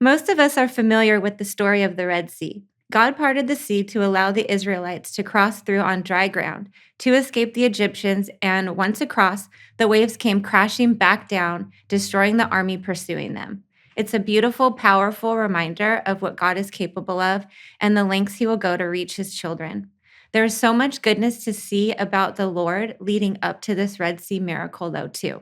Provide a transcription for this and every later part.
Most of us are familiar with the story of the Red Sea. God parted the sea to allow the Israelites to cross through on dry ground to escape the Egyptians, and once across, the waves came crashing back down, destroying the army pursuing them. It's a beautiful, powerful reminder of what God is capable of and the lengths he will go to reach his children. There is so much goodness to see about the Lord leading up to this Red Sea miracle, though, too.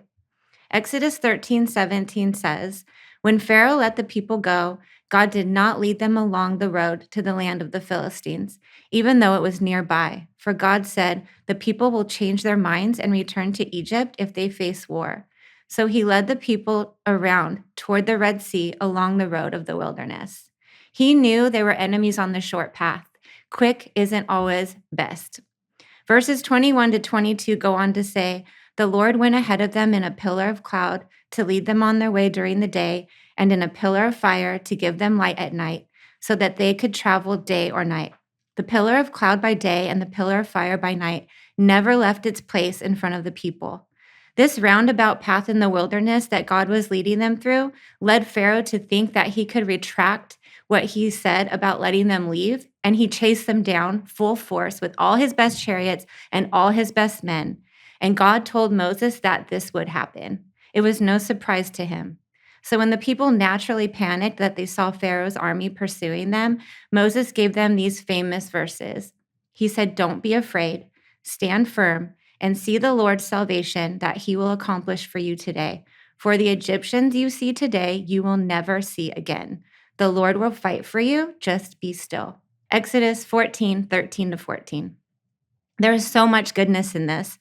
Exodus 13:17 says, "When Pharaoh let the people go, God did not lead them along the road to the land of the Philistines, even though it was nearby. For God said, the people will change their minds and return to Egypt if they face war. So he led the people around toward the Red Sea along the road of the wilderness." He knew there were enemies on the short path. Quick isn't always best. Verses 21 to 22 go on to say, "The Lord went ahead of them in a pillar of cloud to lead them on their way during the day, and in a pillar of fire to give them light at night, so that they could travel day or night. The pillar of cloud by day and the pillar of fire by night never left its place in front of the people." This roundabout path in the wilderness that God was leading them through led Pharaoh to think that he could retract what he said about letting them leave, and he chased them down full force with all his best chariots and all his best men. And God told Moses that this would happen. It was no surprise to him. So when the people naturally panicked that they saw Pharaoh's army pursuing them, Moses gave them these famous verses. He said, "Don't be afraid, stand firm, and see the Lord's salvation that he will accomplish for you today. For the Egyptians you see today, you will never see again. The Lord will fight for you, just be still." Exodus 14:13 to 14. There is so much goodness in this.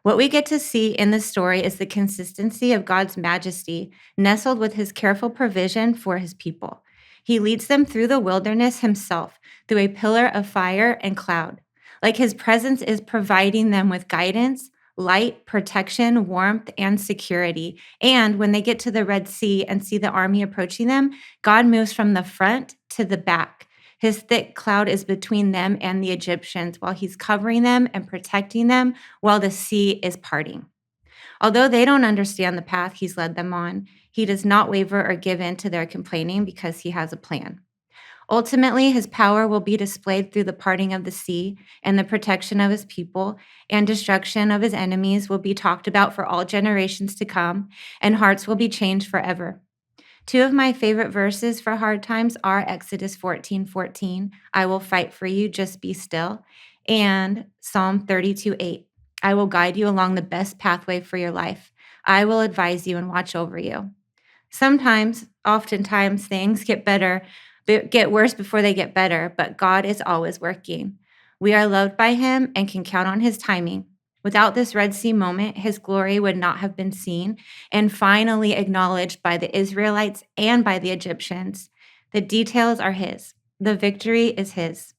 What we get to see in this story is the consistency of God's majesty, nestled with his careful provision for his people. He leads them through the wilderness himself, through a pillar of fire and cloud. Like his presence is providing them with guidance, light, protection, warmth, and security. And when they get to the Red Sea and see the army approaching them, God moves from the front to the back. His thick cloud is between them and the Egyptians while he's covering them and protecting them while the sea is parting. Although they don't understand the path he's led them on, he does not waver or give in to their complaining because he has a plan. Ultimately, his power will be displayed through the parting of the sea and the protection of his people, and destruction of his enemies will be talked about for all generations to come, and hearts will be changed forever. Two of my favorite verses for hard times are Exodus 14:14, "I will fight for you, just be still," and Psalm 32:8, "I will guide you along the best pathway for your life. I will advise you and watch over you." Oftentimes, things get worse before they get better, but God is always working. We are loved by him and can count on his timing. Without this Red Sea moment, his glory would not have been seen and finally acknowledged by the Israelites and by the Egyptians. The details are his. The victory is his.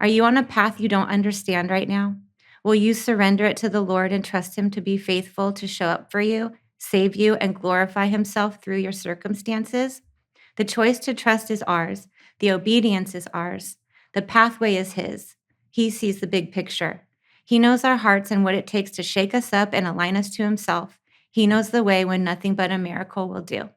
Are you on a path you don't understand right now? Will you surrender it to the Lord and trust him to be faithful to show up for you, save you, and glorify himself through your circumstances? The choice to trust is ours. The obedience is ours. The pathway is his. He sees the big picture. He knows our hearts and what it takes to shake us up and align us to himself. He knows the way when nothing but a miracle will do.